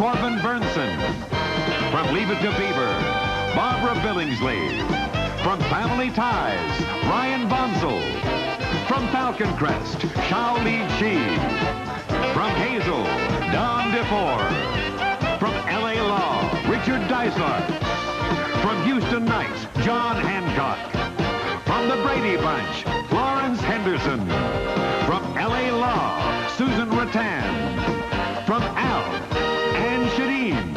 Corbin Burnson. From Leave It to Beaver, Barbara Billingsley. From Family Ties, Ryan Bonsall. From Falcon Crest, Shao Li Chi. From Hazel, Don DeFore. From L.A. Law, Richard Dysart. From Houston Nights, John Hancock. From the Brady Bunch, Florence Henderson. From L.A. Law, Susan Rattan. From Al, Ann Shadeen.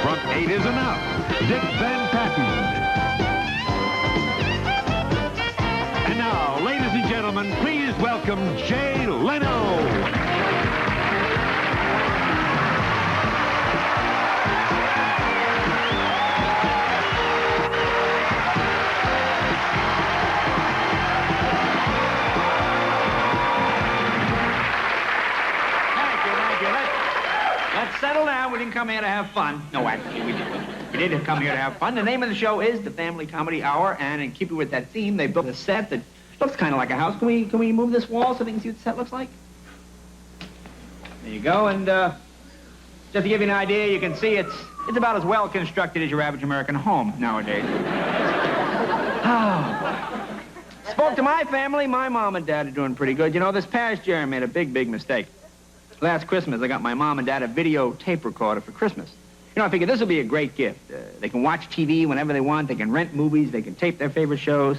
From 8 is Enough, Dick Van Patten. And now, ladies and gentlemen, please welcome Jay Leno. Let's settle down. We didn't come here to have fun. No, actually, we didn't. We did come here to have fun. The name of the show is The Family Comedy Hour, and in keeping with that theme, they built a set that looks kind of like a house. Can we move this wall so they can see what the set looks like? There you go, and just to give you an idea, you can see it's about as well constructed as your average American home nowadays. Spoke to my family. My mom and dad are doing pretty good. You know, this past year I made a big mistake. Last Christmas, I got my mom and dad a video tape recorder for Christmas. You know, I figured this would be a great gift. They can watch TV whenever they want. They can rent movies. They can tape their favorite shows.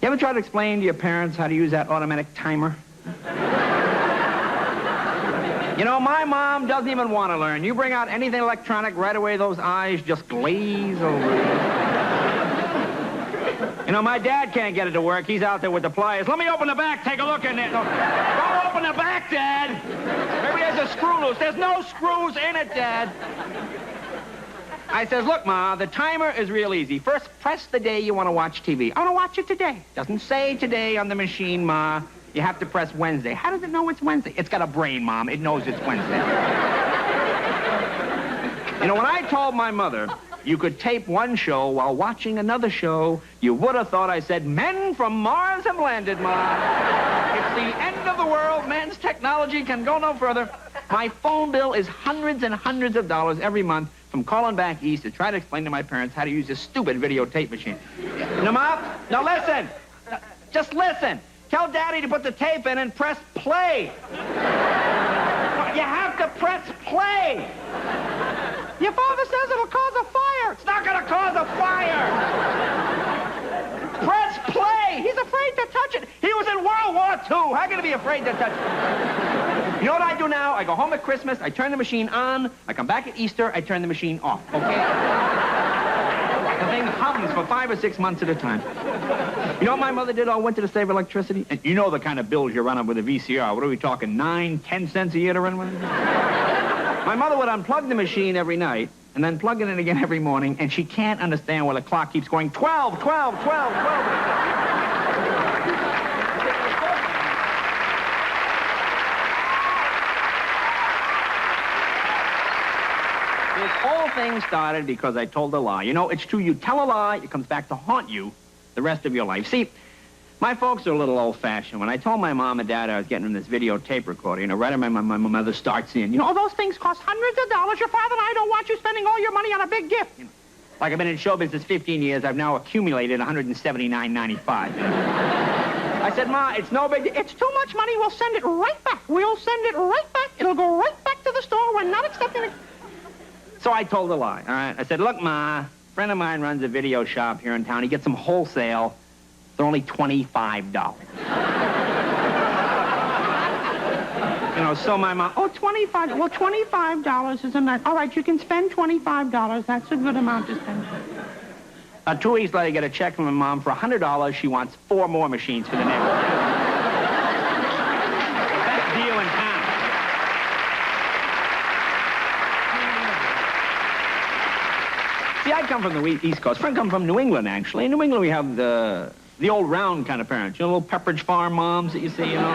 You ever try to explain to your parents how to use that automatic timer? You know, my mom doesn't even want to learn. You bring out anything electronic, right away those eyes just glaze over. You know, my dad can't get it to work. He's out there with the pliers. Let me open the back. Take a look in there. No, don't open the back, Dad. Maybe there's a screw loose. There's no screws in it, Dad. I says, look, Ma, the timer is real easy. First, press the day you want to watch TV. I want to watch it today. Doesn't say today on the machine, Ma. You have to press Wednesday. How does it know it's Wednesday? It's got a brain, Mom. It knows it's Wednesday. You know, when I told my mother you could tape one show while watching another show, you would have thought I said, men from Mars have landed, Ma. It's the end of the world. Man's technology can go no further. My phone bill is hundreds and hundreds of dollars every month from calling back east to try to explain to my parents how to use this stupid videotape machine. Now, Mom, now listen. Just listen. Tell Daddy to put the tape in and press play. You have to press play. Your father says it'll cause a fire. It's not going to cause a fire. Press play. He's afraid to touch it. He was in World War II. How can he be afraid to touch it? You know what I do now? I go home at Christmas. I turn the machine on. I come back at Easter. I turn the machine off, okay? The thing hums for 5 or 6 months at a time. You know what my mother did all winter to save electricity? And you know the kind of bills you're running with a VCR. What are we talking, 9, 10 cents a year to run with it? My mother would unplug the machine every night and then plug it in again every morning, and she can't understand why the clock keeps going 12, 12, 12, 12. This whole thing started because I told a lie. You know, it's true. You tell a lie, it comes back to haunt you the rest of your life. See, my folks are a little old-fashioned. When I told my mom and dad I was getting them this videotape recorder, you know, right away my mother starts in. You know, those things cost hundreds of dollars. Your father and I don't want you spending all your money on a big gift. You know, like I've been in show business 15 years, I've now accumulated $179.95. I said, Ma, it's no big deal. It's too much money. We'll send it right back. We'll send it right back. It'll go right back to the store. We're not accepting it. So I told a lie, all right? I said, look, Ma, a friend of mine runs a video shop here in town. He gets them wholesale. They're only $25. You know, so my mom, oh, $25. Well, $25 is a night. All right, you can spend $25. That's a good amount to spend. 2 weeks later, I get a check from my mom for $100. She wants 4 more machines for the neighborhood. Best deal in town. See, I come from the East Coast. Friend come from New England, actually. In New England, we have the old round kind of parents. You know, little Pepperidge Farm moms that you see, you know?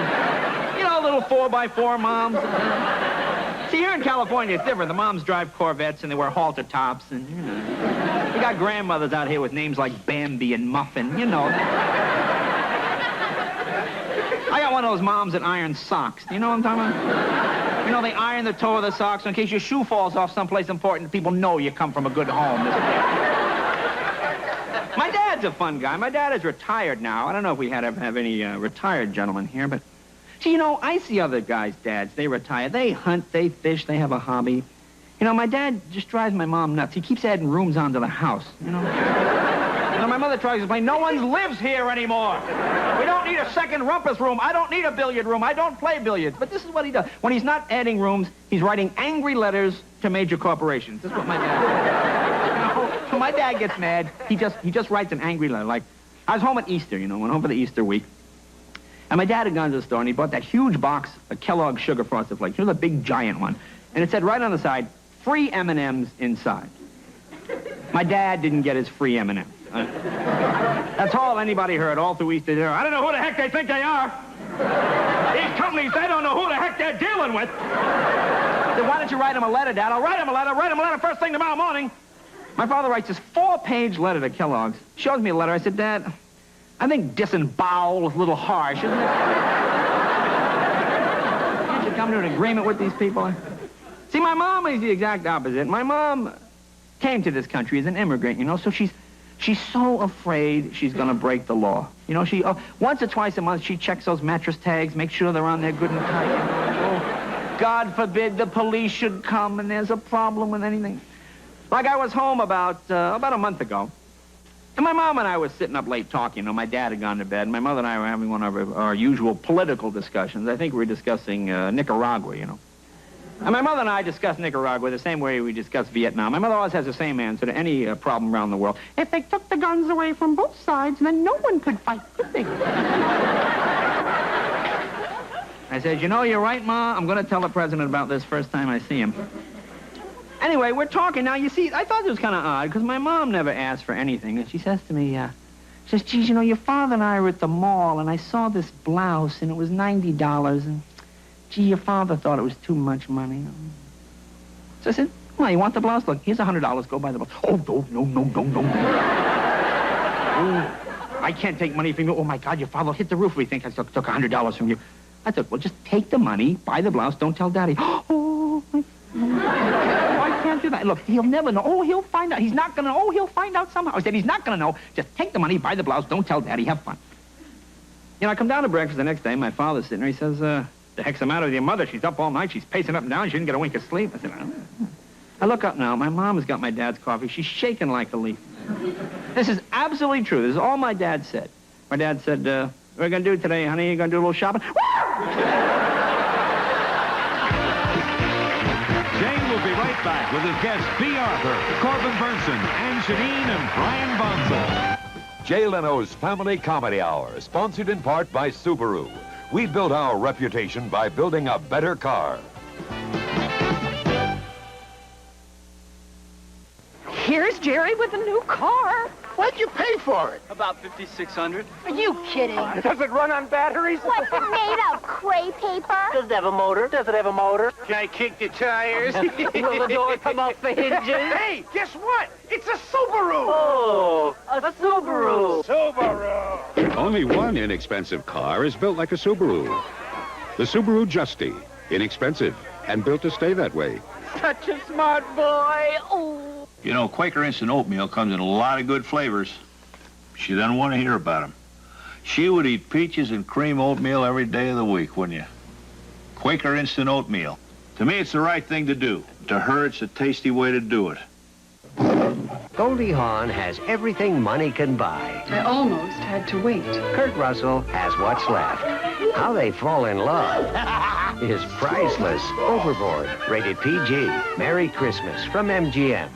You know, little 4x4 moms. See, here in California, it's different. The moms drive Corvettes, and they wear halter tops, and, you know. We got grandmothers out here with names like Bambi and Muffin, you know. I got one of those moms that iron socks. You know what I'm talking about? You know, they iron the toe of the socks in case your shoe falls off someplace important. People know you come from a good home. My dad's a fun guy. My dad is retired now. I don't know if we have any retired gentlemen here, but... See, you know, I see other guys' dads. They retire. They hunt, they fish, they have a hobby. You know, my dad just drives my mom nuts. He keeps adding rooms onto the house, you know? You know, my mother tries to explain, no one lives here anymore. We don't need a second rumpus room. I don't need a billiard room. I don't play billiards. But this is what he does. When he's not adding rooms, he's writing angry letters to major corporations. This is what my dad does. You know, when my dad gets mad, he just writes an angry letter. Like, I was home at Easter, you know, went home for the Easter week. And my dad had gone to the store, and he bought that huge box of Kellogg's Sugar Frosted Flakes. You know, the big, giant one. And it said right on the side, free M&Ms inside. My dad didn't get his free M&Ms. That's all anybody heard all through Easter dinner. I don't know who the heck they think they are. These companies, they don't know who the heck they're dealing with. I said, why don't you write him a letter, Dad? I'll write him a letter first thing tomorrow morning. My father writes this 4-page letter to Kellogg's. Shows me a letter. I said, Dad, I think disembowel is a little harsh, isn't it? Can't you come to an agreement with these people? See, my mom is the exact opposite. My mom came to this country as an immigrant, you know, so she's so afraid she's going to break the law. You know, she once or twice a month, she checks those mattress tags, makes sure they're on there good and tight. Oh, God forbid the police should come and there's a problem with anything. Like I was home about a month ago. And my mom and I were sitting up late talking. You know, my dad had gone to bed. My mother and I were having one of our usual political discussions. I think we were discussing Nicaragua, you know. And my mother and I discussed Nicaragua the same way we discuss Vietnam. My mother always has the same answer to any problem around the world. If they took the guns away from both sides, then no one could fight, could they? I said, you know, you're right, Ma. I'm going to tell the president about this first time I see him. Anyway, we're talking now. You see, I thought it was kind of odd because my mom never asked for anything. And she says to me, she says, geez, you know, your father and I were at the mall, and I saw this blouse, and it was $90. And, gee, your father thought it was too much money. So I said, well, you want the blouse? Look, here's $100. Go buy the blouse. Oh, no. Oh, I can't take money from you. Oh, my God, your father will hit the roof. We think I took $100 from you. I said, well, just take the money, buy the blouse, don't tell Daddy. Oh, I can't do that. Look, he'll never know. Oh, he'll find out. He's not going to know. Oh, he'll find out somehow. I said, he's not going to know. Just take the money, buy the blouse, don't tell Daddy, have fun. You know, I come down to breakfast the next day, my father's sitting there. He says, the heck's the matter with your mother? She's up all night. She's pacing up and down. She didn't get a wink of sleep. I said, I look up now. My mom has got my dad's coffee. She's shaking like a leaf. This is absolutely true. This is all my dad said. My dad said, what are you going to do today, honey? You going to do a little shopping? Jane will be right back with his guests B. Arthur, Corbin Burnson, Ann Shaneen, and Brian Bonsall. Jay Leno's Family Comedy Hour, sponsored in part by Subaru. We built our reputation by building a better car. Here's Jerry with a new car. What'd you pay for it? About $5,600. Are you kidding? Does it run on batteries? What's it made of? Cray paper? Does it have a motor? Does it have a motor? Can I kick the tires? Will the door come off the hinges? Hey, guess what? It's a Subaru! Oh, a Subaru. Subaru! Only one inexpensive car is built like a Subaru. The Subaru Justy. Inexpensive and built to stay that way. Such a smart boy. Oh. You know, Quaker Instant Oatmeal comes in a lot of good flavors. She doesn't want to hear about them. She would eat peaches and cream oatmeal every day of the week, wouldn't you? Quaker Instant Oatmeal. To me, it's the right thing to do. To her, it's a tasty way to do it. Goldie Hawn has everything money can buy. I almost had to wait. Kurt Russell has what's left. How they fall in love is priceless. Overboard, rated PG. Merry Christmas from MGM.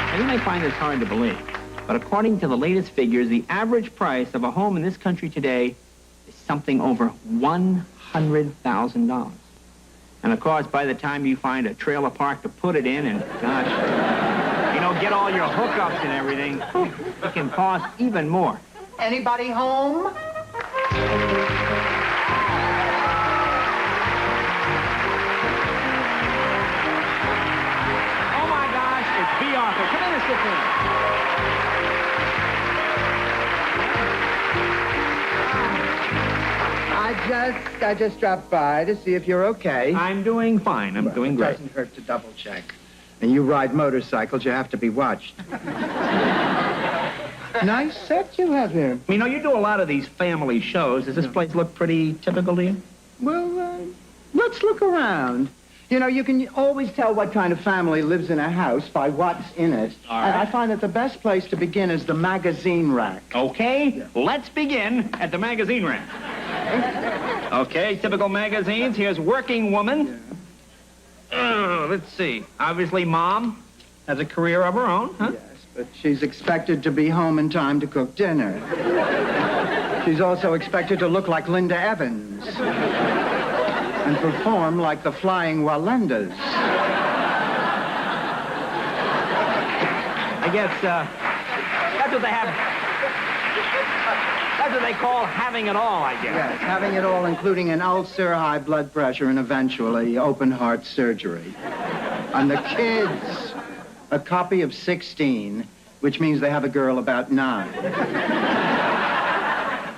And you may find this hard to believe, but according to the latest figures, the average price of a home in this country today is something over $100,000. And of course, by the time you find a trailer park to put it in and, gosh, you know, get all your hookups and everything, it can cost even more. Anybody home? Oh, my gosh, it's B. Arthur. Come in and sit down. I just dropped by to see if you're okay. I'm doing fine. I'm doing It great. doesn't hurt to double check. And you ride motorcycles, you have to be watched. Nice set you have here. You know, you do a lot of these family shows. Does this place look pretty typical to you? Well, let's look around. You know, you can always tell what kind of family lives in a house by what's in it. All And right. I find that the best place to begin is the magazine rack. Okay, let's begin at the magazine rack. Okay, typical magazines. Here's Working Woman. Let's see. Obviously, Mom has a career of her own, huh? Yes, but she's expected to be home in time to cook dinner. She's also expected to look like Linda Evans and perform like the Flying Walendas. I guess that's what they have. That's what they call having it all, I guess. Yes, having it all, including an ulcer, high blood pressure, and eventually open heart surgery. And the kids, a copy of 16, which means they have a girl about 9.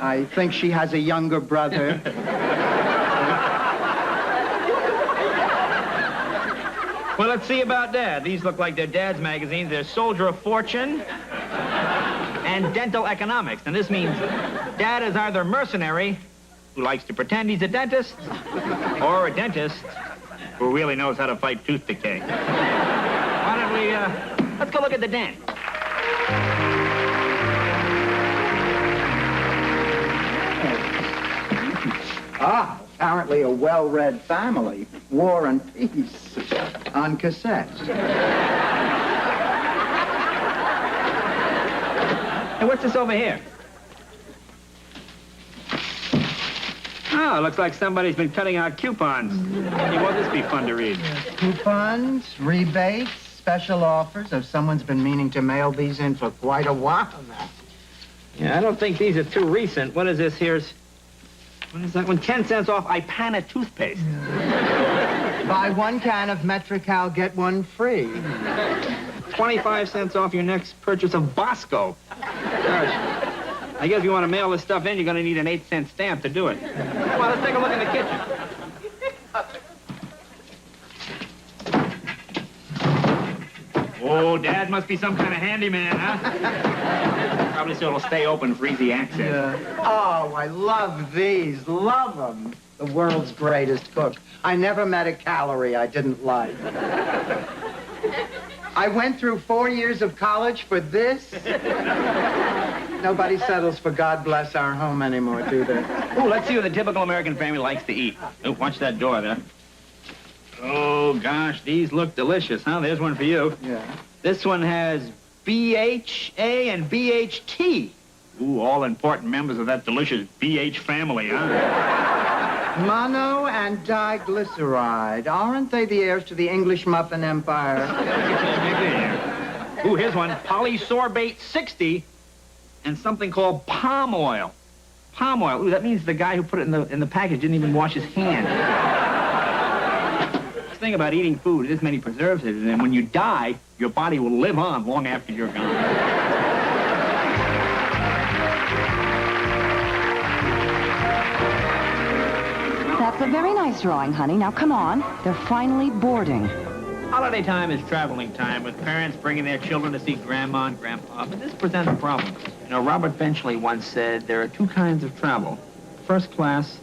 I think she has a younger brother. Well, let's see about Dad. These look like their dad's magazines. They're Soldier of Fortune and Dental Economics. And this means Dad is either a mercenary who likes to pretend he's a dentist or a dentist who really knows how to fight tooth decay. Why don't we, let's go look at the den. Ah, apparently a well-read family. War and Peace on cassette. Hey, what's this over here? Oh, it looks like somebody's been cutting out coupons. Hey, won't this be fun to read? Coupons, rebates, special offers. If someone's been meaning to mail these in for quite a while now. Yeah, I don't think these are too recent. What is this? What is that one? 10 cents off Ipana toothpaste. Buy 1 can of Metrical, get 1 free. 25 cents off your next purchase of Bosco. Gosh, I guess if you want to mail this stuff in, you're going to need an 8-cent stamp to do it. Come on, let's take a look in the kitchen. Oh, Dad must be some kind of handyman, huh? Probably so it'll stay open for easy access. Oh, I love these. Love them. The world's greatest cook. I never met a calorie I didn't like. I went through 4 years of college for this. Nobody settles for God bless our home anymore, do they? Oh, let's see what the typical American family likes to eat. Oh, watch that door there. Oh, gosh, these look delicious, huh? There's one for you. Yeah. This one has BHA and BHT. Ooh, all important members of that delicious BH family, huh? Mono and diglyceride. Aren't they the heirs to the English muffin empire? Ooh, here's one. Polysorbate 60 and something called palm oil. Palm oil. Ooh, that means the guy who put it in the package didn't even wash his hand. The thing about eating food, there's many preservatives, and when you die, your body will live on long after you're gone. That's a very nice drawing, honey. Now, come on. They're finally boarding. Holiday time is traveling time, with parents bringing their children to see Grandma and Grandpa. But this presents a problem. You know, Robert Benchley once said there are 2 kinds of travel. First class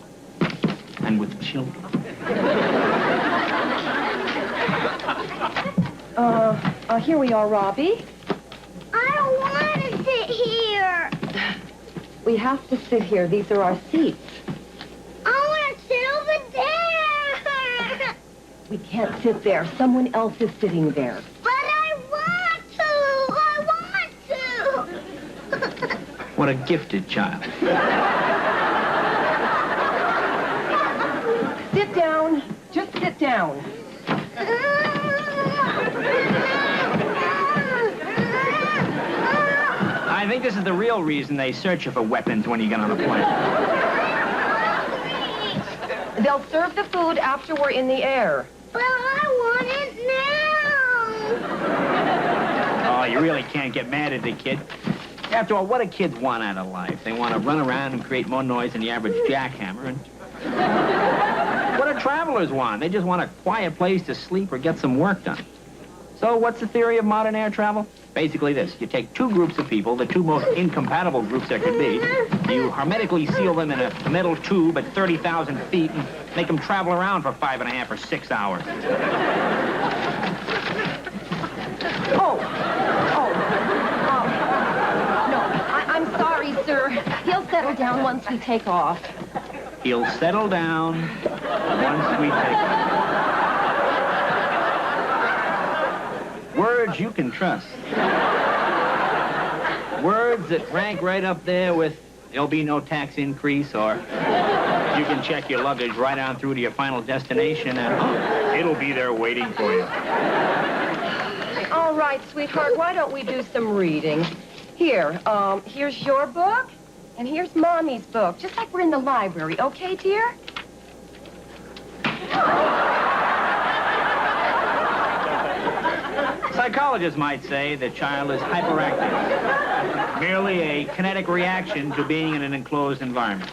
and with children. Here we are, Robbie. I don't want to sit here. We have to sit here. These are our seats. I want to sit over there. We can't sit there. Someone else is sitting there. But I want to. What a gifted child. Sit down. Just sit down. I think this is the real reason they search you for weapons when you get on a plane. They'll serve the food after we're in the air. But I want it now. Oh, you really can't get mad at the kid. After all, what do kids want out of life? They want to run around and create more noise than the average jackhammer, and What do travelers want? They just want a quiet place to sleep or get some work done. So what's the theory of modern air travel? Basically this. You take two groups of people, the two most incompatible groups there could be. You hermetically seal them in a metal tube at 30,000 feet and make them travel around for 5.5 or 6 hours. No, I'm sorry, sir. He'll settle down once we take off. He'll settle down once we take off. Words you can trust. Words that rank right up there with there'll be no tax increase, or you can check your luggage right on through to your final destination and it'll be there waiting for you. All right, sweetheart, why don't we do some reading? Here, here's your book, and here's Mommy's book, just like we're in the library, okay, dear? Psychologists might say the child is hyperactive, merely a kinetic reaction to being in an enclosed environment.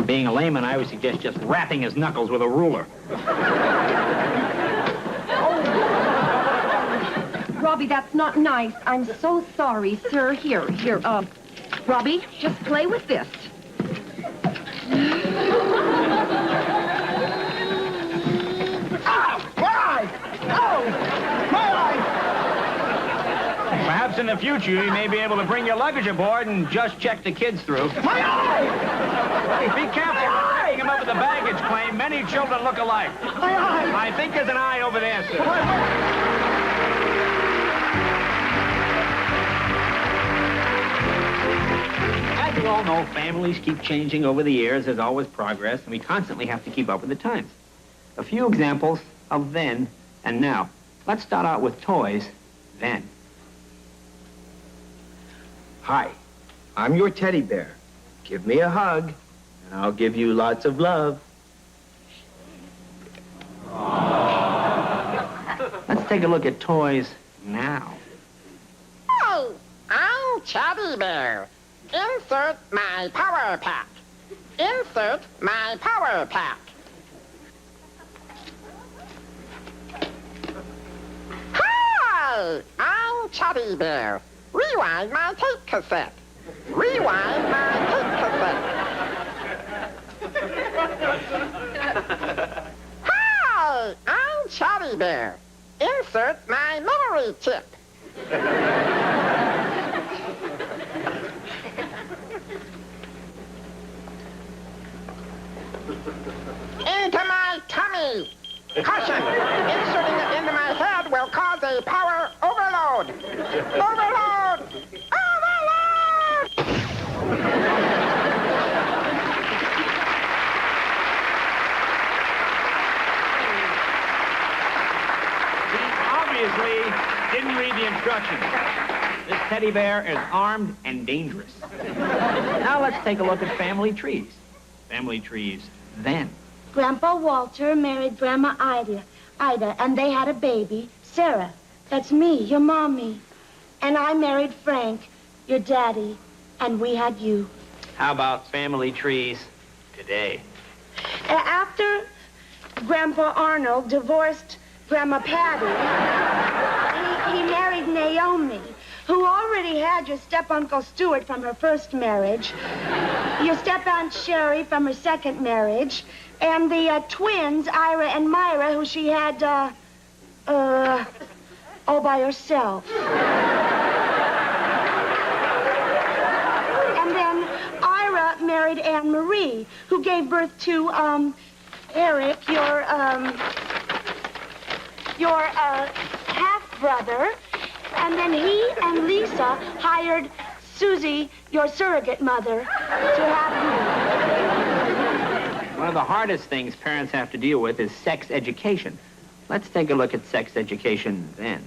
Being a layman, I would suggest just rapping his knuckles with a ruler. Robbie, that's not nice. I'm so sorry, sir. Here, Robbie, just play with this. Perhaps in the future, you may be able to bring your luggage aboard and just check the kids through. My eye! Be careful. Picking him up with the baggage claim. Many children look alike. My eye! I think there's an eye over there, sir. As you all know, families keep changing over the years. There's always progress, and we constantly have to keep up with the times. A few examples of then and now. Let's start out with toys then. Hi, I'm your teddy bear. Give me a hug, and I'll give you lots of love. Let's take a look at toys now. Hey, I'm Teddy Bear. Insert my power pack. Insert my power pack. Hi, I'm Teddy Bear. Rewind my tape cassette. Rewind my tape cassette. Hi, I'm Teddy Bear. Insert my memory chip. Into my tummy. Carson, inserting it into my head will cause a power overload. Overload! Overload! He obviously didn't read the instructions. This teddy bear is armed and dangerous. Now let's take a look at family trees. Family trees then. Grandpa Walter married Grandma Ida, and they had a baby, Sarah. That's me, your mommy. And I married Frank, your daddy, and we had you. How about family trees today? After Grandpa Arnold divorced Grandma Patty, he married Naomi, who already had your step-uncle Stuart from her first marriage, your step-aunt Sherry from her second marriage, and the twins, Ira and Myra, who she had, all by herself. And then Ira married Anne Marie, who gave birth to, Eric, your half-brother. And then he and Lisa hired Susie, your surrogate mother, to have you. One of the hardest things parents have to deal with is sex education. Let's take a look at sex education then.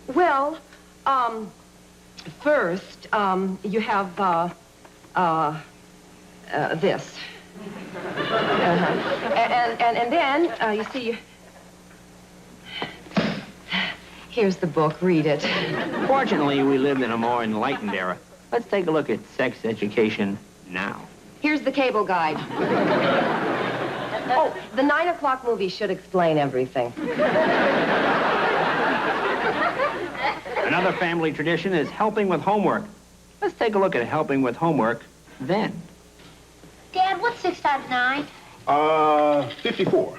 Well, first, you have, this. And then, you see, here's the book. Read it. Fortunately, we lived in a more enlightened era. Let's take a look at sex education now. Here's the cable guide. Oh, the 9 o'clock movie should explain everything. Another family tradition is helping with homework. Let's take a look at helping with homework then. Dad, what's 6 times 9? 54.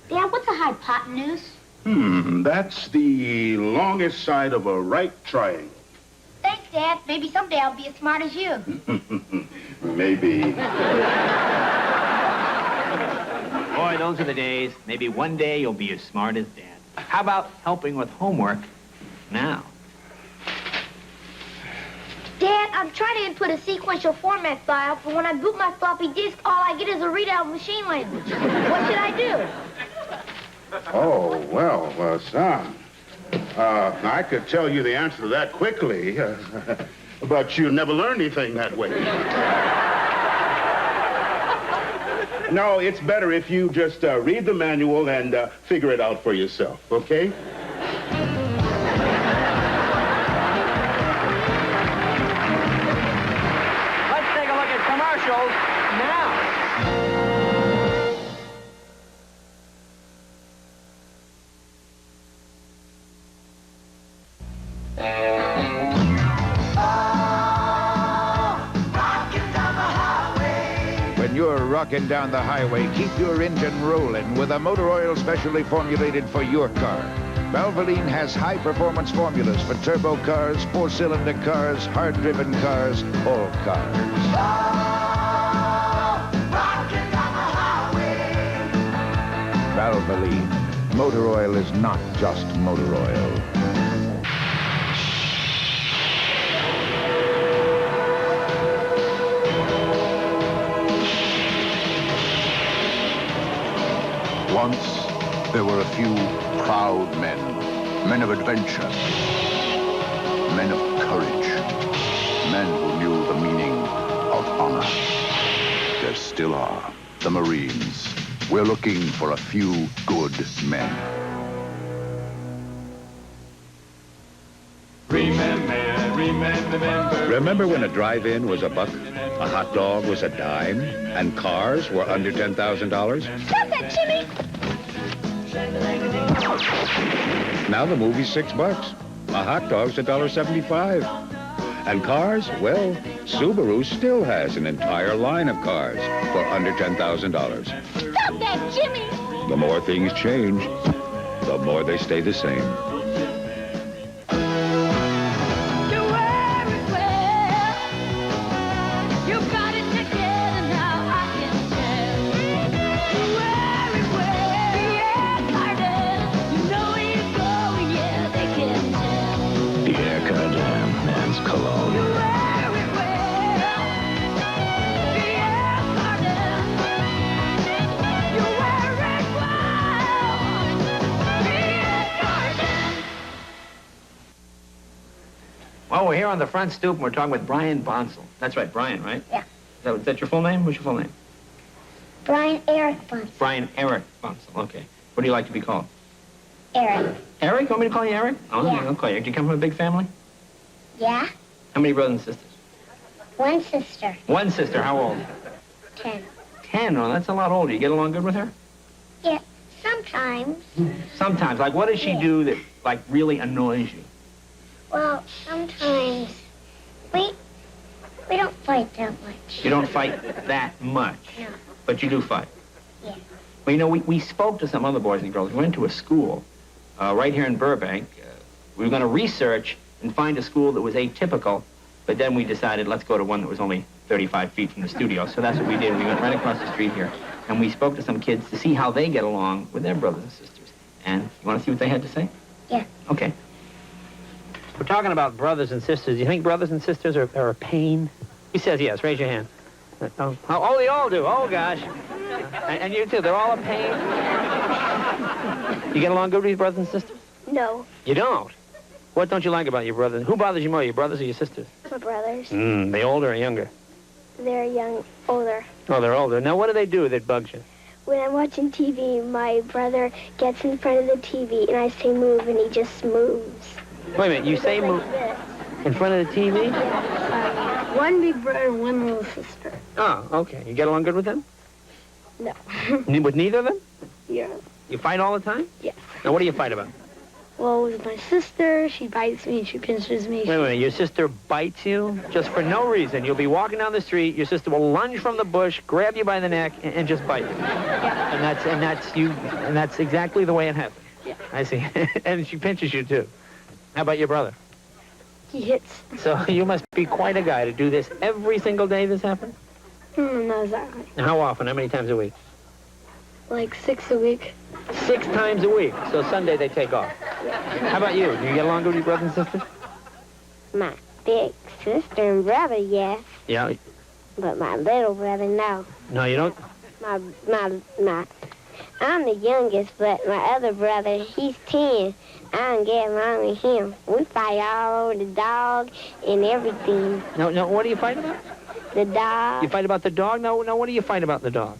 Dad, what's a hypotenuse? That's the longest side of a right triangle. Thanks, Dad. Maybe someday I'll be as smart as you. Maybe. Boy, those are the days. Maybe one day you'll be as smart as Dad. How about helping with homework now? Dad, I'm trying to input a sequential format file, but when I boot my floppy disk, all I get is a readout of machine language. What should I do? Oh, well, son. I could tell you the answer to that quickly, but you never learn anything that way. No, it's better if you just read the manual and figure it out for yourself, okay? Let's take a look at commercials now. When you're rocking down the highway, keep your engine rolling with a motor oil specially formulated for your car. Valvoline has high-performance formulas for turbo cars, four-cylinder cars, hard-driven cars, all cars. Valvoline. Motor oil is not just motor oil. Once, there were a few proud men of adventure, men of courage, men who knew the meaning of honor. There still are, the Marines. We're looking for a few good men. Remember when a drive-in was $1, a hot dog was a dime, and cars were under $10,000? Stop that, Jimmy! Now the movie's $6. A hot dog's $1.75. And cars, well, Subaru still has an entire line of cars for under $10,000. Stop that, Jimmy! The more things change, the more they stay the same. Well, we're here on the front stoop, and we're talking with Brian Bonsall. That's right, Brian, right? Yeah. Is that your full name? What's your full name? Brian Eric Bonsall. Brian Eric Bonsall, okay. What do you like to be called? Eric. Eric? You want me to call you Eric? Oh, Yeah. I'll call you. Do you come from a big family? Yeah? How many brothers and sisters? One sister. One sister. How old? 10. 10. Oh, that's a lot older. You get along good with her? Yeah, sometimes. Sometimes. Like, what does she do that, like, really annoys you? Well, sometimes we don't fight that much. You don't fight that much. No. But you do fight. Yeah. Well, you know, we spoke to some other boys and girls. We went to a school right here in Burbank. We were going to research and find a school that was atypical, but then we decided let's go to one that was only 35 feet from the studio. So that's what we did. We went right across the street here, and we spoke to some kids to see how they get along with their brothers and sisters. And you want to see what they had to say? Yeah. Okay. We're talking about brothers and sisters. Do you think brothers and sisters are a pain? He says yes. Raise your hand. Oh, they all do. Oh, gosh. And you too. They're all a pain. You get along good with your brothers and sisters? No. You don't? What don't you like about your brothers? Who bothers you more, your brothers or your sisters? My brothers. They older or younger? They're young, older. Oh, they're older. Now, what do they do that bugs you? When I'm watching TV, my brother gets in front of the TV, and I say move, and he just moves. Wait a minute. You say move in front of the TV? One big brother, one little sister. Oh, okay. You get along good with them? No. With neither of them? Yeah. You fight all the time? Yes. Now, what do you fight about? Well, with my sister, she bites me, she pinches me. Wait, your sister bites you just for no reason. You'll be walking down the street, your sister will lunge from the bush, grab you by the neck, and just bite you. Yeah. And that's exactly the way it happens. Yeah. I see. And she pinches you too. How about your brother? He hits. So you must be quite a guy to do this every single day this happens? Not exactly. How often? How many times a week? Like 6 a week. 6 times a week. So Sunday they take off. Yeah. How about you? Do you get along good with your brothers and sisters? My big sister and brother, yes. Yeah. But my little brother, no. No, you don't? I'm the youngest, but my other brother, he's 10. I don't get along with him. We fight all over the dog and everything. No, what do you fight about? The dog. You fight about the dog? No, what do you fight about the dog?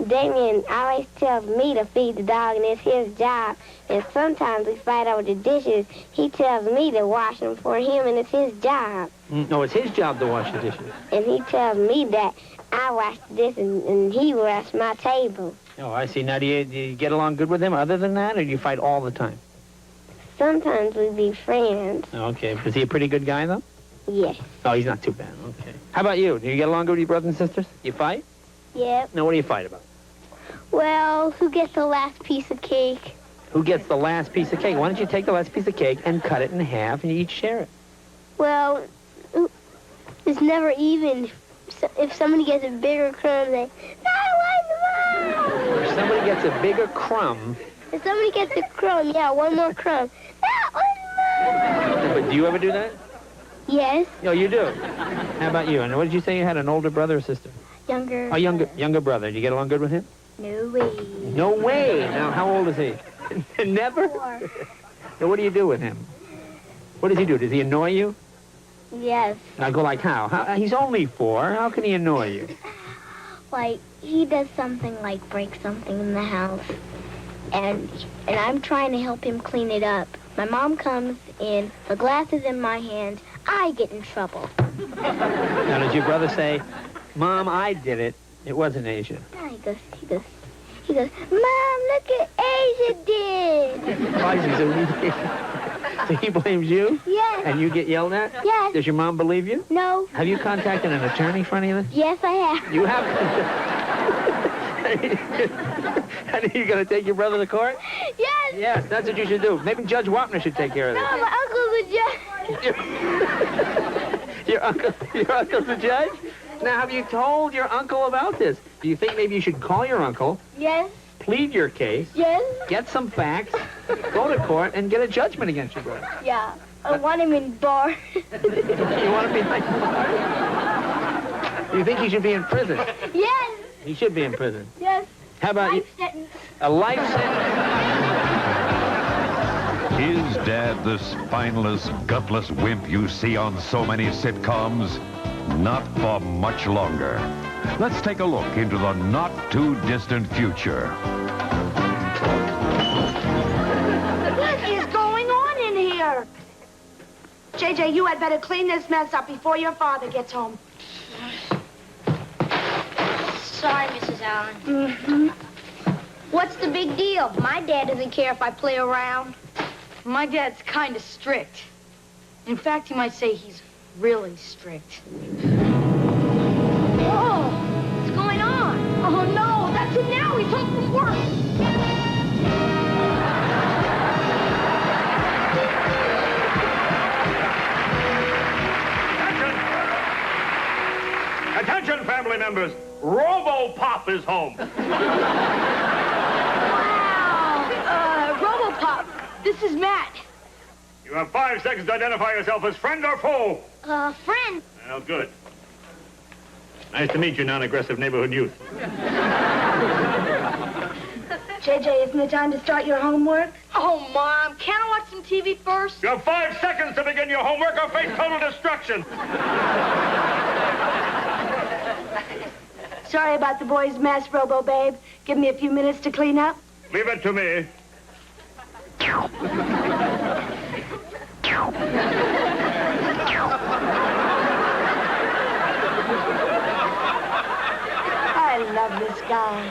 Damien always tells me to feed the dog, and it's his job. And sometimes we fight over the dishes. He tells me to wash them for him, and it's his job. No, it's his job to wash the dishes. And he tells me that I wash the dishes, and he washes my table. Oh, I see. Now, do you get along good with him other than that, or do you fight all the time? Sometimes we be friends. Okay. Is he a pretty good guy, though? Yes. Oh, he's not too bad. Okay. How about you? Do you get along good with your brothers and sisters? You fight? Yep. Now, what do you fight about? Well, who gets the last piece of cake? Who gets the last piece of cake? Why don't you take the last piece of cake and cut it in half and you each share it? Well, it's never even. If somebody gets a bigger crumb, they... If somebody gets a bigger crumb... If somebody gets a crumb, yeah, one more crumb. But do you ever do that? Yes. No, you do. How about you? And what did you say you had, an older brother or sister? Younger. Oh, younger brother. Do you get along good with him? No way. No way. Now, how old is he? Never? 4. Now, what do you do with him? What does he do? Does he annoy you? Yes. Now, go like how? He's only 4. How can he annoy you? Like, he does something like break something in the house. And I'm trying to help him clean it up. My mom comes in, the glass is in my hand, I get in trouble. Now, does your brother say, Mom, I did it. It wasn't Asia. Yeah, he goes, Mom, look at Asia did. So he blames you? Yes. And you get yelled at? Yes. Does your mom believe you? No. Have you contacted an attorney for any of this? Yes, I have. You have? And are you going to take your brother to court? Yes. Yes, that's what you should do. Maybe Judge Wapner should take care of this. No, my uncle's a judge. Your uncle's a judge? Now, have you told your uncle about this? Do you think maybe you should call your uncle, Yes. plead your case, Yes. get some facts, go to court, and get a judgment against your brother? Yeah. I want him in bar. You want to be like... You think he should be in prison? Yes. He should be in prison. Yes. How about Life sentence. a life sentence? Is Dad the spineless, gutless wimp you see on so many sitcoms? Not for much longer. Let's take a look into the not-too-distant future. What is going on in here? JJ, you had better clean this mess up before your father gets home. Sorry, Mrs. Allen. Mm-hmm. What's the big deal? My dad doesn't care if I play around. My dad's kind of strict. In fact, you might say he's really strict. Whoa! What's going on? Oh, no, that's it now. He's home from work. Attention, family members. Robo-Pop is home. Robopop, this is Matt. You have 5 seconds to identify yourself as friend or foe. Friend. Well, good. Nice to meet you, non-aggressive neighborhood youth. JJ, isn't it time to start your homework? Oh, Mom, can't I watch some TV first? You have 5 seconds to begin your homework or face total destruction. Sorry about the boys' mess, Robo Babe. Give me a few minutes to clean up. Leave it to me. I love this guy.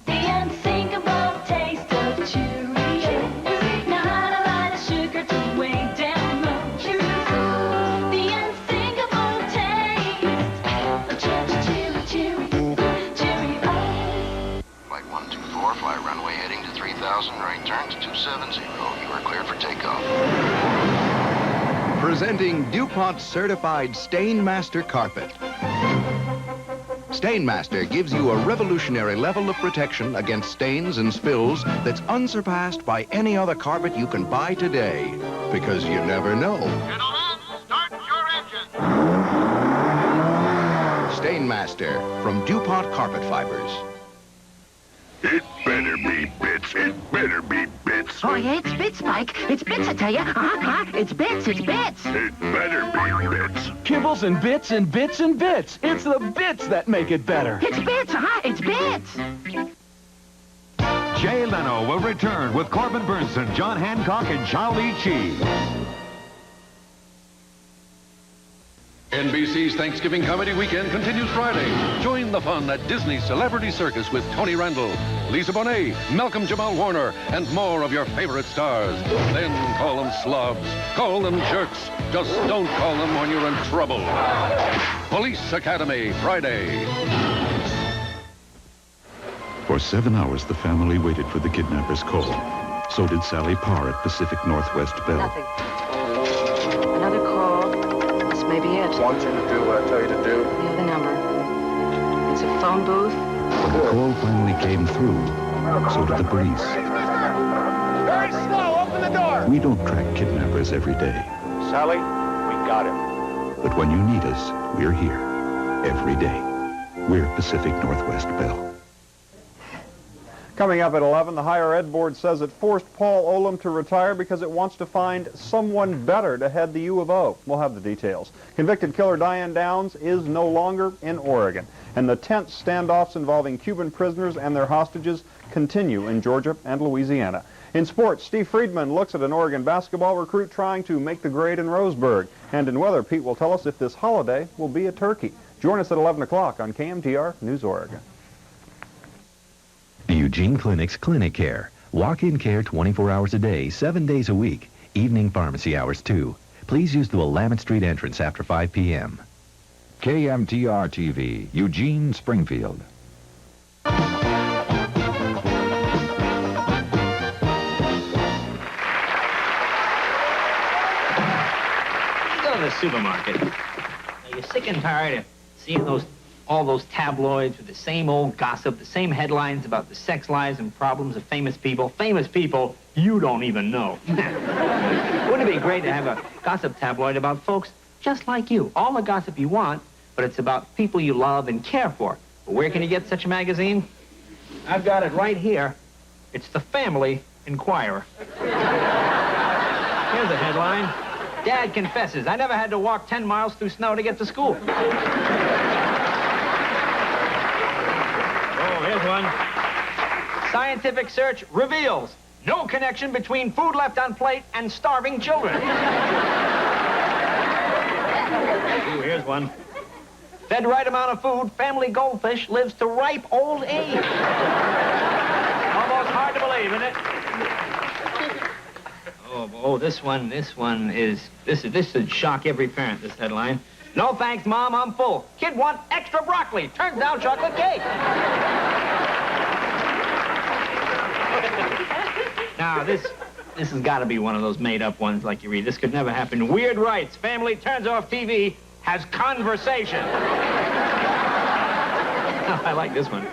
The unthinkable taste of Cheerios. Not a lot of sugar to weigh down low. Cheerios. The unthinkable taste of Cheerios. Flight 124, fly runway heading to 3000, right turn to 270. You are cleared for takeoff. Presenting DuPont Certified Stain Master Carpet. Stain Master gives you a revolutionary level of protection against stains and spills that's unsurpassed by any other carpet you can buy today. Because you never know. Stain Master from DuPont Carpet Fibers. It better be bits. It better be bits. Oh, yeah, it's bits, Mike. It's bits, I tell you. It's bits, it's bits. It better be bits. Kibbles and bits and bits and bits. It's the bits that make it better. It's bits, it's bits. Jay Leno will return with Corbin Burnson, John Hancock, and Chow Lee Chi. NBC's Thanksgiving Comedy Weekend continues Friday. Join the fun at Disney's Celebrity Circus with Tony Randall, Lisa Bonet, Malcolm Jamal Warner, and more of your favorite stars. Then call them slobs, call them jerks. Just don't call them when you're in trouble. Police Academy, Friday. For 7 hours, the family waited for the kidnapper's call. So did Sally Parr at Pacific Northwest Bell. Nothing. Another call. This may be it. Want you to do what I tell you to do. You have the number. It's a phone booth. When the call finally came through, so did the police. Very slow. Open the door. We don't track kidnappers every day. Sally, we got him. But when you need us, we're here. Every day. We're Pacific Northwest Bell. Coming up at 11, the Higher Ed Board says it forced Paul Olam to retire because it wants to find someone better to head the U of O. We'll have the details. Convicted killer Diane Downs is no longer in Oregon. And the tense standoffs involving Cuban prisoners and their hostages continue in Georgia and Louisiana. In sports, Steve Friedman looks at an Oregon basketball recruit trying to make the grade in Roseburg. And in weather, Pete will tell us if this holiday will be a turkey. Join us at 11 o'clock on KMTR News Oregon. Eugene Clinic's Clinic Care. Walk-in care 24 hours a day, 7 days a week. Evening pharmacy hours, too. Please use the Willamette Street entrance after 5 p.m. KMTR TV, Eugene, Springfield. You go to the supermarket. Now, you're sick and tired of seeing all those tabloids with the same old gossip, the same headlines about the sex lives and problems of famous people you don't even know. Wouldn't it be great to have a gossip tabloid about folks just like you? All the gossip you want, but it's about people you love and care for. But where can you get such a magazine? I've got it right here. It's the Family Inquirer. Here's a headline. Dad confesses, I never had to walk 10 miles through snow to get to school. Here's one. Scientific search reveals no connection between food left on plate and starving children. Ooh, here's one. Fed right amount of food, family goldfish lives to ripe old age. Almost hard to believe, isn't it? This should shock every parent, this headline. No thanks, Mom, I'm full. Kid want extra broccoli. Turns down chocolate cake. Now, this has got to be one of those made-up ones like you read. This could never happen. Weird writes, family turns off TV, has conversation. I like this one.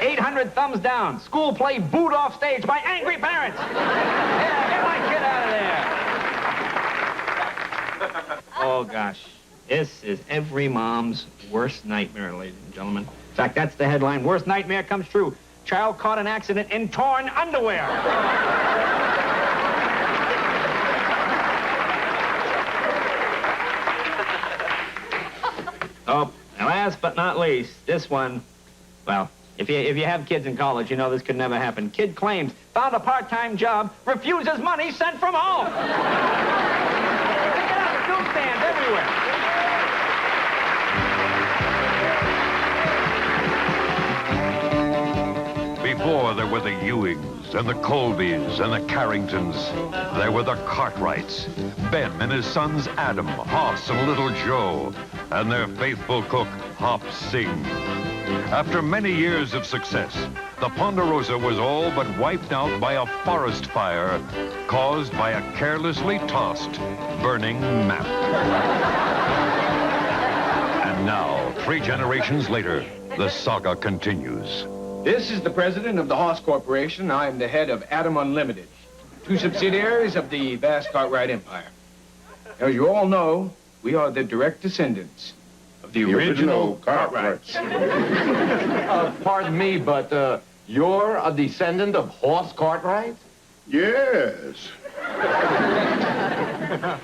800 thumbs down. School play booed off stage by angry parents. Yeah, get my kid out of there. Oh, gosh. This is every mom's worst nightmare, ladies and gentlemen. In fact, that's the headline. Worst nightmare comes true. Child caught in accident in torn underwear. Oh, and last but not least, this one, well, If you have kids in college, you know this could never happen. Kid claims, found a part-time job, refuses money sent from home. Pick it up at newsstands everywhere. Before there were the Ewings and the Colbys and the Carringtons, there were the Cartwrights, Ben and his sons Adam, Hoss, and little Joe, and their faithful cook, Hop Sing. After many years of success, the Ponderosa was all but wiped out by a forest fire caused by a carelessly tossed burning map. And now, 3 generations later, the saga continues. This is the president of the Hoss Corporation. I am the head of Adam Unlimited, 2 subsidiaries of the vast Cartwright Empire. As you all know, we are the direct descendants of the original Cartwrights. Pardon me, but you're a descendant of Hoss Cartwright? Yes.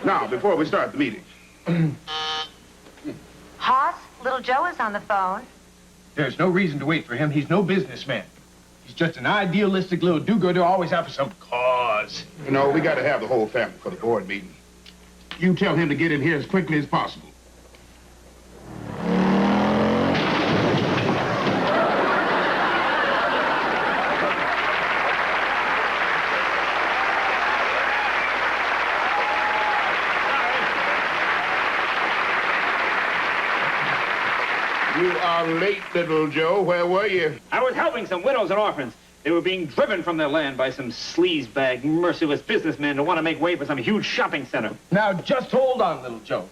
Now, before we start the meeting. Hoss, little Joe is on the phone. There's no reason to wait for him. He's no businessman. He's just an idealistic little do-gooder always out for some cause. You know, we got to have the whole family for the board meeting. You tell him to get in here as quickly as possible. You are late, little Joe. Where were you? I was helping some widows and orphans. They were being driven from their land by some sleazebag, merciless businessmen who want to make way for some huge shopping center. Now, just hold on, little Joe.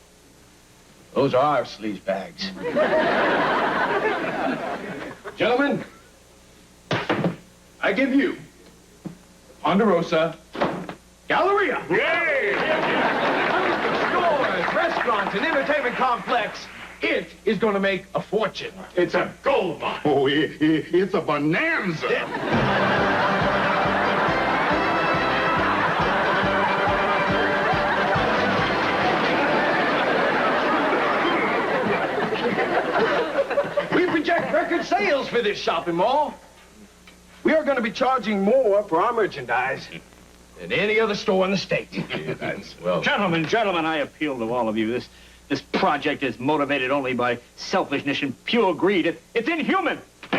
Those are our sleazebags. Gentlemen, I give you Ponderosa Galleria. Yay! Stores, restaurants, and entertainment complex. It is going to make a fortune. It's a gold mine. Oh, it's a bonanza. We project record sales for this shopping mall. We are going to be charging more for our merchandise than any other store in the state. That's well. Gentlemen, I appeal to all of you. This project is motivated only by selfishness and pure greed. It's inhuman. Oh,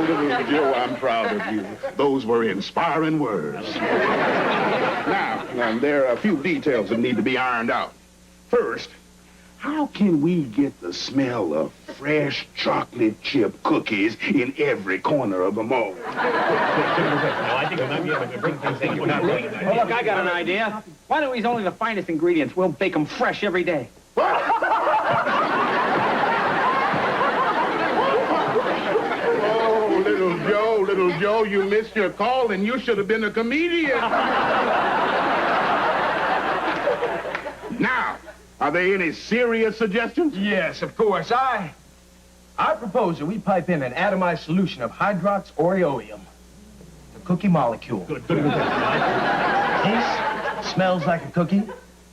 little Joe, I'm proud of you. Those were inspiring words. Now, there are a few details that need to be ironed out. First, how can we get the smell of fresh chocolate chip cookies in every corner of the mall? I think we might be able to bring things in. Well, look, I got an idea. Why don't we use only the finest ingredients? We'll bake them fresh every day. Oh, little Joe, you missed your call and you should have been a comedian. Now, are there any serious suggestions? Yes, of course. I propose that we pipe in an atomized solution of hydroxyureum, the cookie molecule. Good. This smells like a cookie,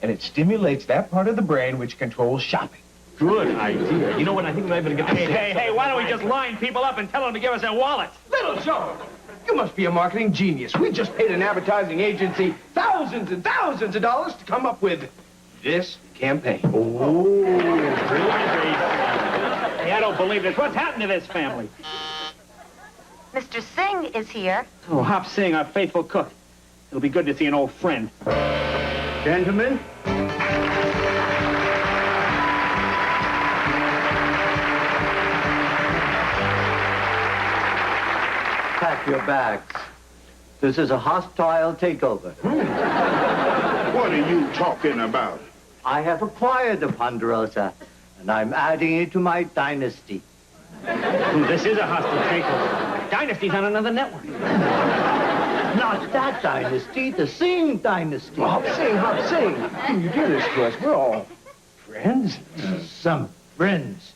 and it stimulates that part of the brain which controls shopping. Good idea. You know what? I think we might be able to get... Hey, why don't we just line people up and tell them to give us their wallets? Little Joe, you must be a marketing genius. We just paid an advertising agency thousands and thousands of dollars to come up with this campaign. Oh, hey, I don't believe this. What's happened to this family? Mr. Singh is here. Oh, Hop Sing, our faithful cook. It'll be good to see an old friend. Gentlemen. Pack your bags. This is a hostile takeover. What are you talking about? I have acquired the Ponderosa, and I'm adding it to my dynasty. Ooh, this is a hostile takeover. Dynasty's on another network. Not that dynasty, the Singh dynasty. Hop Sing. You do this to us. We're all friends. Some friends.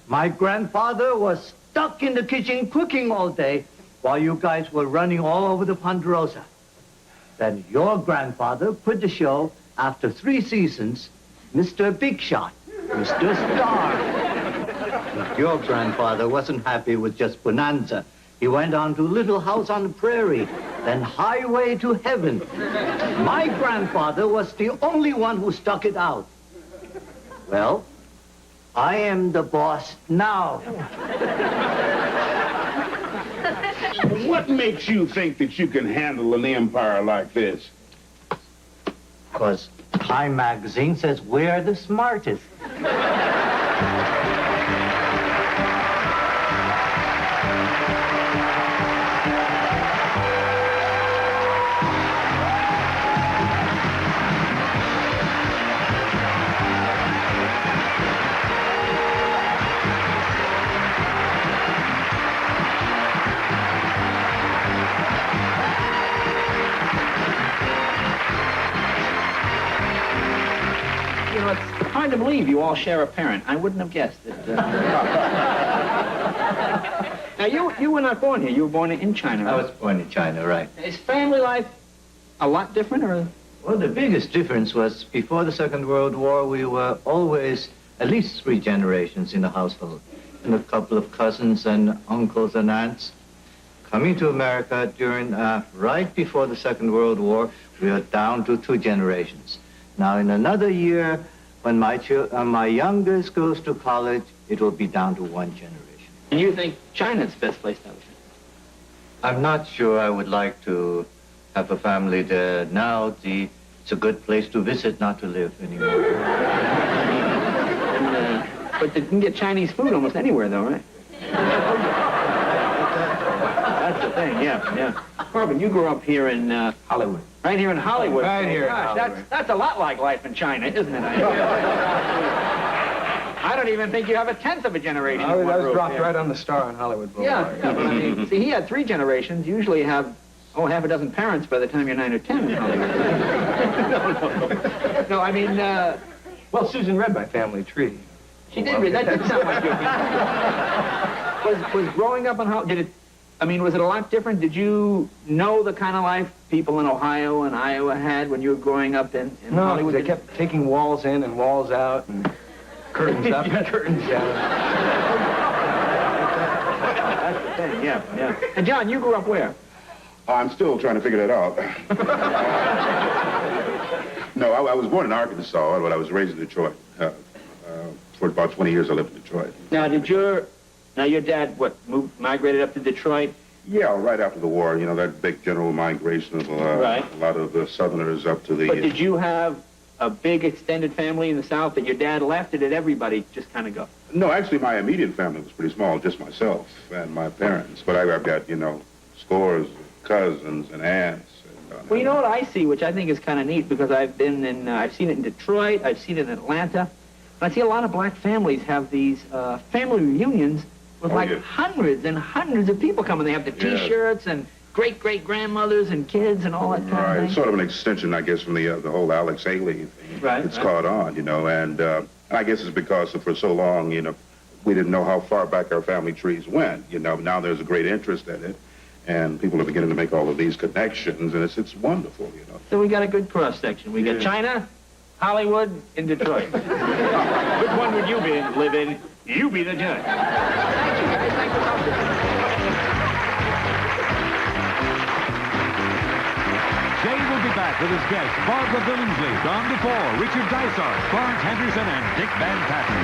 My grandfather was stuck in the kitchen cooking all day while you guys were running all over the Ponderosa. Then your grandfather quit the show after 3 seasons, Mr. Big Shot, Mr. Star. Your grandfather wasn't happy with just Bonanza. He went on to Little House on the Prairie, then Highway to Heaven. My grandfather was the only one who stuck it out. Well, I am the boss now. What makes you think that you can handle an empire like this? Because Time magazine says we're the smartest. You know, it's hard to believe you all share a parent. I wouldn't have guessed it. Now, you were not born here. You were born in China, right? I was born in China, right. Is family life a lot different, or? Well, the biggest difference was before the Second World War, we were always at least 3 generations in the household, and a couple of cousins and uncles and aunts. Coming to America during, right before the Second World War, we are down to 2 generations. Now, in another year, when my youngest goes to college, it will be down to 1 generation. And you think China's the best place to have a family? I'm not sure I would like to have a family there now. It's a good place to visit, not to live anymore. But you can get Chinese food almost anywhere, though, right? That's the thing, yeah. Corbin, you grew up here in Hollywood. Right here in Hollywood. Right here in Gosh, Hollywood. That's a lot like life in China, isn't it? I don't even think you have a 10th of a generation. I was dropped right on the star on Hollywood Boulevard. Yeah, but I mean, see, he had 3 generations. You usually have, half a dozen parents by the time you're 9 or 10 in Hollywood. No, I mean, well, Susan read my family tree. She did read. That did sound like you. Was growing up in Hollywood, was it a lot different? Did you know the kind of life people in Ohio and Iowa had when you were growing up in Hollywood? They kept taking walls in and walls out and curtains up and curtains down. That's the thing, yeah. And John, you grew up where? I'm still trying to figure that out. No, I was born in Arkansas, but I was raised in Detroit. For about 20 years, I lived in Detroit. Now, your dad, migrated up to Detroit? Yeah, right after the war, that big general migration of a lot of the Southerners up to the... But did you have a big extended family in the South that your dad left, or did everybody just kind of go? No, actually, my immediate family was pretty small, just myself and my parents. But I've got, scores of cousins and aunts. Well, you know what I see, which I think is kind of neat, because I've seen it in Detroit, I've seen it in Atlanta. And I see a lot of black families have these family reunions with hundreds and hundreds of people coming. They have the T-shirts and great-great-grandmothers and kids and all that kind of thing. It's sort of an extension, I guess, from the whole Alex Haley thing. Right. It's caught on, and I guess it's because for so long, we didn't know how far back our family trees went. Now there's a great interest in it, and people are beginning to make all of these connections, and it's wonderful, So we got a good cross-section. We got China, Hollywood, and Detroit. Which one would you live in? You be the judge. Thank you, guys. Thanks for coming. Jay will be back with his guests, Barbara Billingsley, Don DeFore, Richard Dysart, Clarence Henderson, and Dick Van Patten.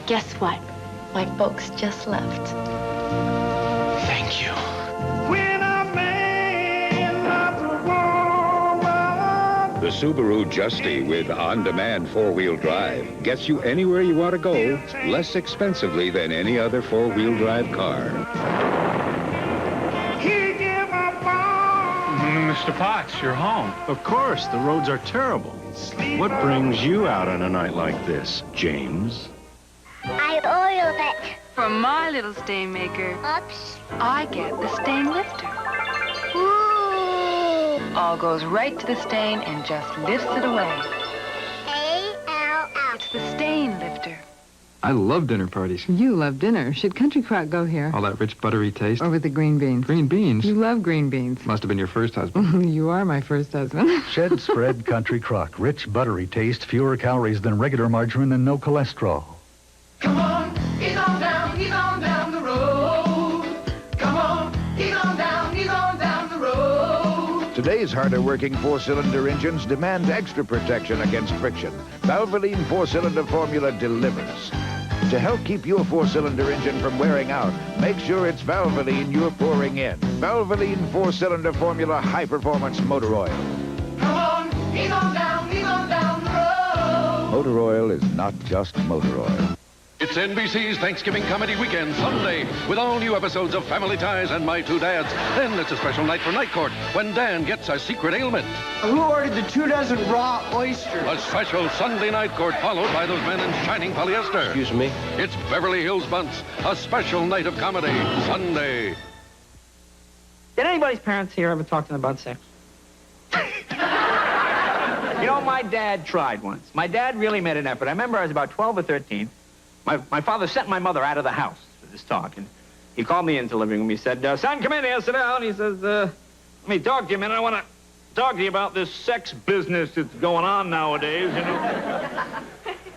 Guess what? My folks just left. Thank you. The Subaru Justy with on-demand 4-wheel drive gets you anywhere you want to go, less expensively than any other 4-wheel drive car. Mr. Potts, you're home. Of course, the roads are terrible. What brings you out on a night like this, James? I oil it. From my little stain maker, Oops. I get the stain lifter. Ooh. All goes right to the stain and just lifts it away. A-L-L. It's the stain lifter. I love dinner parties. You love dinner. Should Country Crock go here? All that rich, buttery taste. Or with the green beans? Green beans? You love green beans. Must have been your first husband. You are my first husband. Shed Spread Country Crock. Rich, buttery taste, fewer calories than regular margarine, and no cholesterol. Come on, he's on down the road. Come on, he's on down the road. Today's harder-working four-cylinder engines demand extra protection against friction. Valvoline four-cylinder formula delivers. To help keep your four-cylinder engine from wearing out, make sure it's Valvoline you're pouring in. Valvoline four-cylinder formula high-performance motor oil. Come on, he's on down the road. Motor oil is not just motor oil. It's NBC's Thanksgiving Comedy Weekend Sunday with all new episodes of Family Ties and My Two Dads. Then it's a special night for Night Court when Dan gets a secret ailment. Who ordered the 2 dozen raw oysters? A special Sunday Night Court followed by those men in shining polyester. Excuse me? It's Beverly Hills Bunce, a special night of comedy Sunday. Did anybody's parents here ever talk to them about sex? You know, my dad tried once. My dad really made an effort. I remember I was about 12 or 13. My father sent my mother out of the house for this talk, and he called me into the living room. He said, son, come in here, sit down. He says, let me talk to you a minute. I want to talk to you about this sex business that's going on nowadays, you know.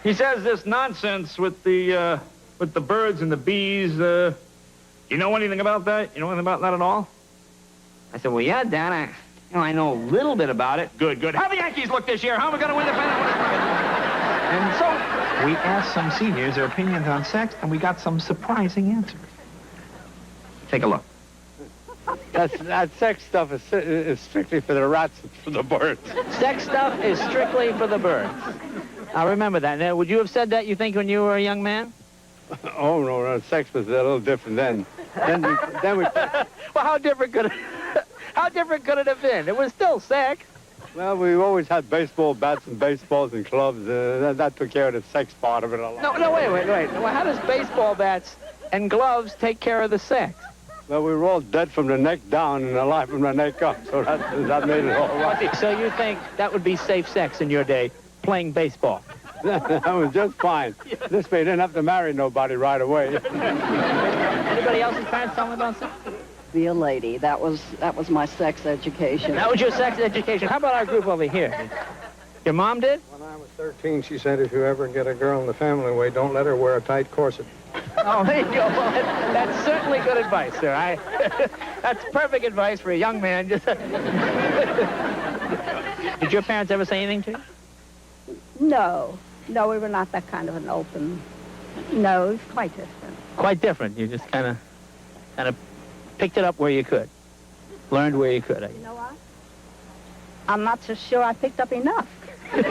He says this nonsense with the birds and the bees. You know anything about that? You know anything about that at all? I said, well, yeah, Dad, I know a little bit about it. Good. How the Yankees look this year? How are we going to win the pennant? And so we asked some seniors their opinions on sex, and we got some surprising answers. Take a look. That sex stuff is strictly for the rats and for the birds. Sex stuff is strictly for the birds. Now, remember that. Now, would you have said that, you think, when you were a young man? Oh, no, sex was a little different then. Then we... Well, how different could it have been? It was still sex. Well, we always had baseball bats and baseballs and clubs. That took care of the sex part of it a lot. No, wait. Well, how does baseball bats and gloves take care of the sex? Well, we were all dead from the neck down and alive from the neck up, so that made it all right. So you think that would be safe sex in your day, playing baseball? That was just fine. This way, you didn't have to marry nobody right away. Anybody else's parents tell me about sex? Be a lady. That was my sex education. That was your sex education. How about our group over here? Your mom did? When I was 13, she said, if you ever get a girl in the family way, don't let her wear a tight corset. Oh, there you go. Well, that's certainly good advice, sir. That's perfect advice for a young man. Did your parents ever say anything to you? No, we were not that kind of an open. No, it was quite different. Quite different. You just kind of picked it up where you could, learned where you could. You know what? I'm not so sure I picked up enough. There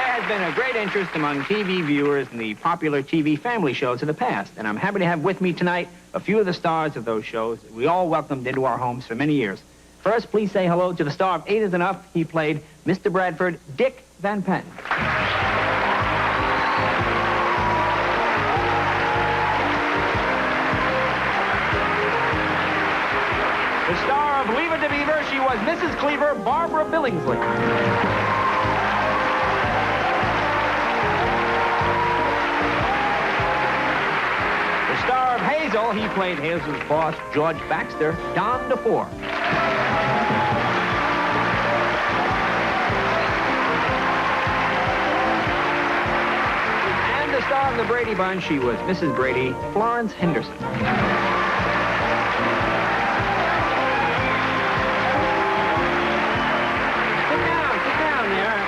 has been a great interest among TV viewers in the popular TV family shows of the past, and I'm happy to have with me tonight a few of the stars of those shows that we all welcomed into our homes for many years. First, please say hello to the star of 8 is Enough. He played Mr. Bradford, Dick Van Patten. The star of Leave It to Beaver, she was Mrs. Cleaver, Barbara Billingsley. Star of Hazel, he played Hazel's boss, George Baxter, Don DeFore. And the star of the Brady Bunch, she was Mrs. Brady, Florence Henderson. Sit down there.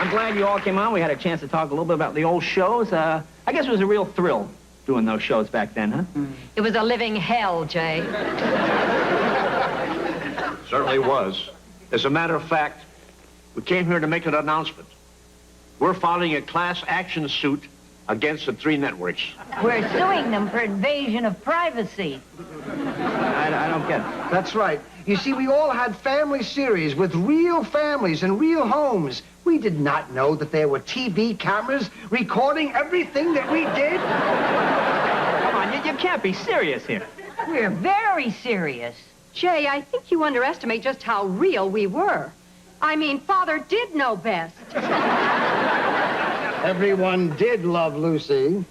I'm glad you all came on. We had a chance to talk a little bit about the old shows. I guess it was a real thrill doing those shows back then, huh? It was a living hell, Jay. Certainly was. As a matter of fact, we came here to make an announcement. We're filing a class action suit against the 3 networks. We're suing them for invasion of privacy. I don't get it. That's right. You see, we all had family series with real families and real homes. We did not know that there were TV cameras recording everything that we did. Come on, you can't be serious here. We're very serious. Jay, I think you underestimate just how real we were. I mean, Father did know best. Everyone did love Lucy.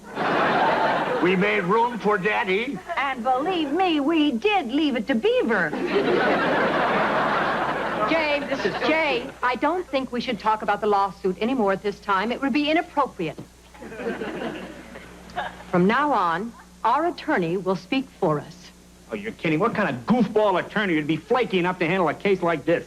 We made room for Daddy. And believe me, we did leave it to Beaver. Jay, this is Jay. I don't think we should talk about the lawsuit anymore at this time. It would be inappropriate. From now on, our attorney will speak for us. Oh, you're kidding. What kind of goofball attorney would be flaky enough to handle a case like this?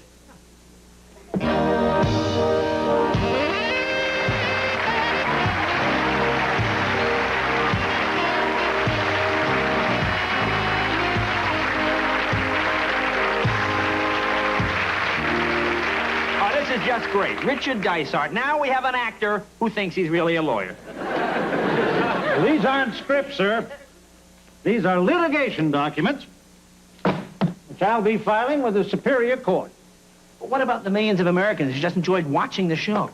This is just great. Richard Dysart. Now we have an actor who thinks he's really a lawyer. These aren't scripts, sir. These are litigation documents, which I'll be filing with the Superior Court. But what about the millions of Americans who just enjoyed watching the show?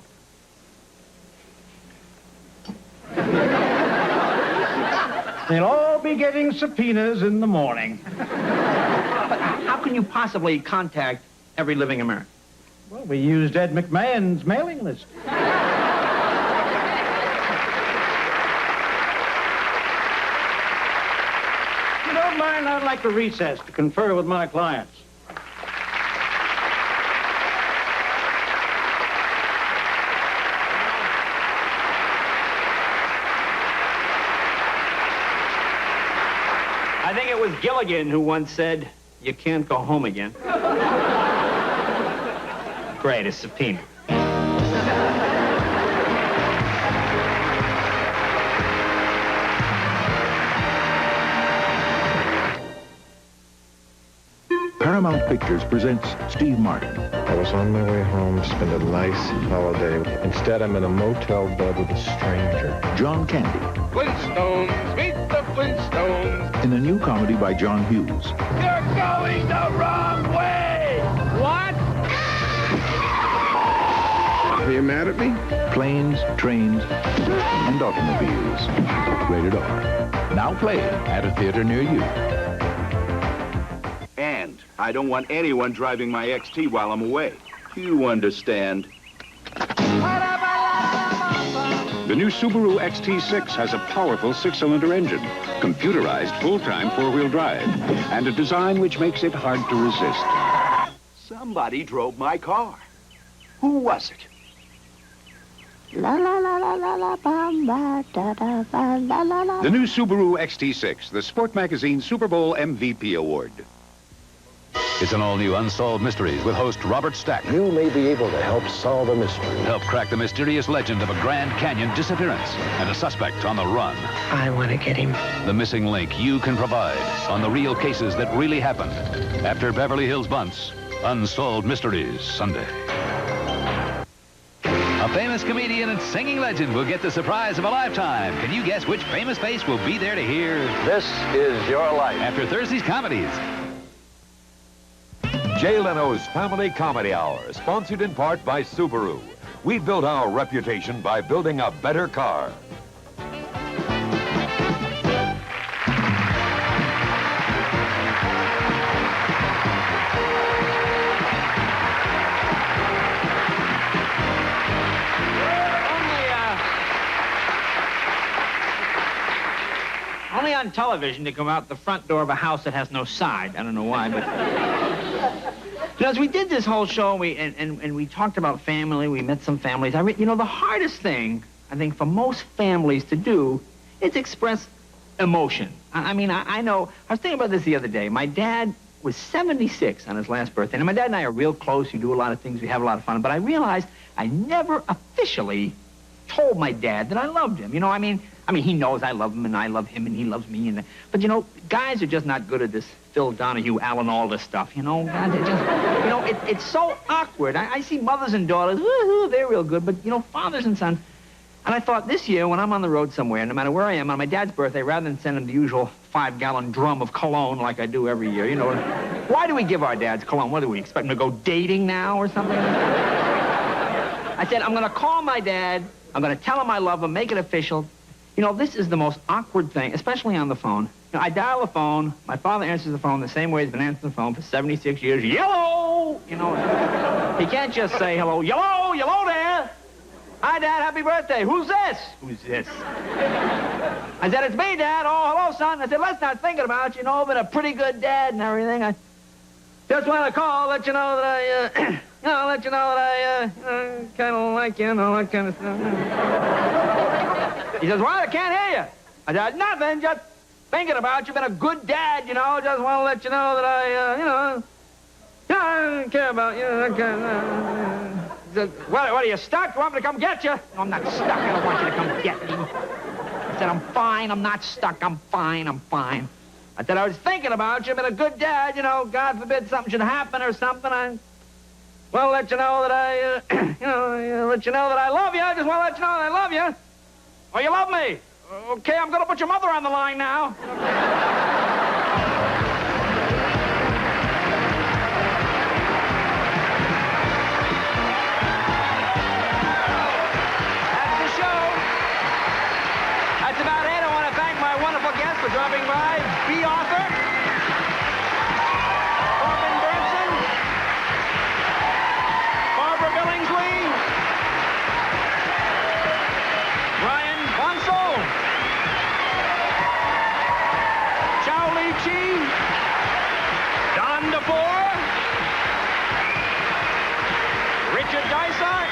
They'll all be getting subpoenas in the morning. But how can you possibly contact every living American? Well, we used Ed McMahon's mailing list. If you don't mind, I'd like to recess to confer with my clients. I think it was Gilligan who once said, "You can't go home again." Great, a subpoena. Paramount Pictures presents Steve Martin. I was on my way home to spend a nice holiday. Instead, I'm in a motel bed with a stranger. John Candy. Flintstones, meet the Flintstones. In a new comedy by John Hughes. You're going the wrong way! What? Are you mad at me? Planes, trains, and automobiles. Rated R. Now playing at a theater near you. And I don't want anyone driving my XT while I'm away. You understand? The new Subaru XT6 has a powerful six-cylinder engine, computerized full-time four-wheel drive, and a design which makes it hard to resist. Somebody drove my car. Who was it? La la la la la la bamba da da ba la la la. The new Subaru XT6, the Sport Magazine Super Bowl MVP award. It's an all-new Unsolved Mysteries with host Robert Stack. You may be able to help solve a mystery. Help crack the mysterious legend of a Grand Canyon disappearance and a suspect on the run. I want to get him. The missing link you can provide on the real cases that really happened. After Beverly Hills Bunts, Unsolved Mysteries, Sunday. A famous comedian and singing legend will get the surprise of a lifetime. Can you guess which famous face will be there to hear This Is Your Life? After Thursday's comedies? Jay Leno's Family Comedy Hour, sponsored in part by Subaru. We built our reputation by building a better car. Only on television to come out the front door of a house that has no side. I don't know why, but... You know, as we did this whole show, and we talked about family, we met some families. You know, the hardest thing, I think, for most families to do is express emotion. I mean, I know... I was thinking about this the other day. My dad was 76 on his last birthday, and my dad and I are real close. We do a lot of things. We have a lot of fun. But I realized I never officially told my dad that I loved him. You know, I mean, he knows I love him, and I love him, and he loves me. But, you know, guys are just not good at this Phil Donahue, Alan Alda stuff, you know? God, you know, it's so awkward. I see mothers and daughters, woo-hoo, they're real good, but, you know, fathers and sons. And I thought this year, when I'm on the road somewhere, no matter where I am, on my dad's birthday, rather than send him the usual 5-gallon drum of cologne like I do every year, you know, why do we give our dads cologne? What do we expect him to go dating now or something? I said, I'm going to call my dad. I'm going to tell him I love him, make it official. You know, this is the most awkward thing, especially on the phone. You know, I dial the phone. My father answers the phone the same way he's been answering the phone for 76 years. Yellow! You know, he can't just say hello. Yellow! Yellow there! Hi, Dad. Happy birthday. Who's this? Who's this? I said, it's me, Dad. Oh, hello, son. I said, let's not thinking about you. You know, I've been a pretty good dad and everything. I just want to call, let you know that I, kind of like you and all that kind of stuff. He says, what? I can't hear you. I said, nothing, just thinking about you. Been a good dad, you know. Just want to let you know that I don't care about you. He said, what, are you stuck? You want me to come get you? No, I'm not stuck. I don't want you to come get me. I said, I'm fine. I'm not stuck. I'm fine. I'm fine. I said, I was thinking about you. Been a good dad, you know. God forbid something should happen or something. Well, let you know that I, let you know that I love you. I just want to let you know that I love you. Oh, you love me? Okay, I'm going to put your mother on the line now. That's the show. That's about it. I want to thank my wonderful guests for dropping by. B. Arthur. Richard Dysart,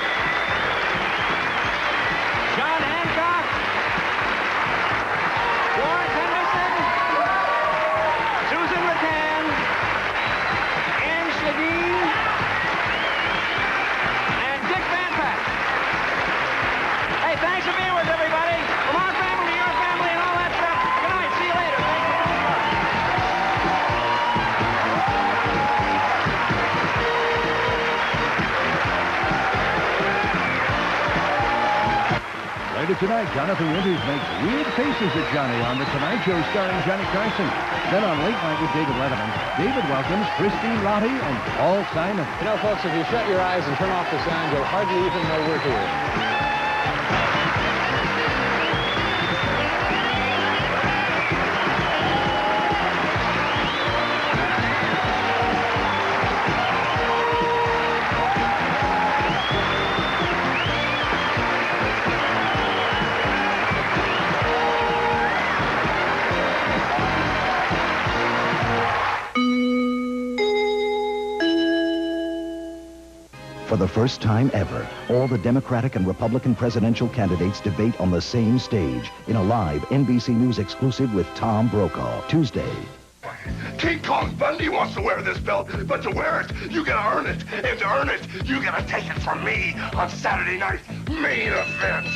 John Hancock, Lawrence Henderson, Susan Rattan, Anne Schledeen, and Dick Van Pack. Hey, thanks for being with everybody. From our family to your family and all that stuff. Good night. See you later. Later tonight, Jonathan Winters makes weird faces at Johnny on The Tonight Show starring Johnny Carson. Then on Late Night with David Letterman, David welcomes Christine Lottie and Paul Simon. You know, folks, if you shut your eyes and turn off the sound, you'll hardly even know we're here. For the first time ever, all the Democratic and Republican presidential candidates debate on the same stage in a live NBC News exclusive with Tom Brokaw, Tuesday. King Kong Bundy wants to wear this belt, but to wear it, you gotta earn it. And to earn it, you gotta take it from me on Saturday night's Main Event.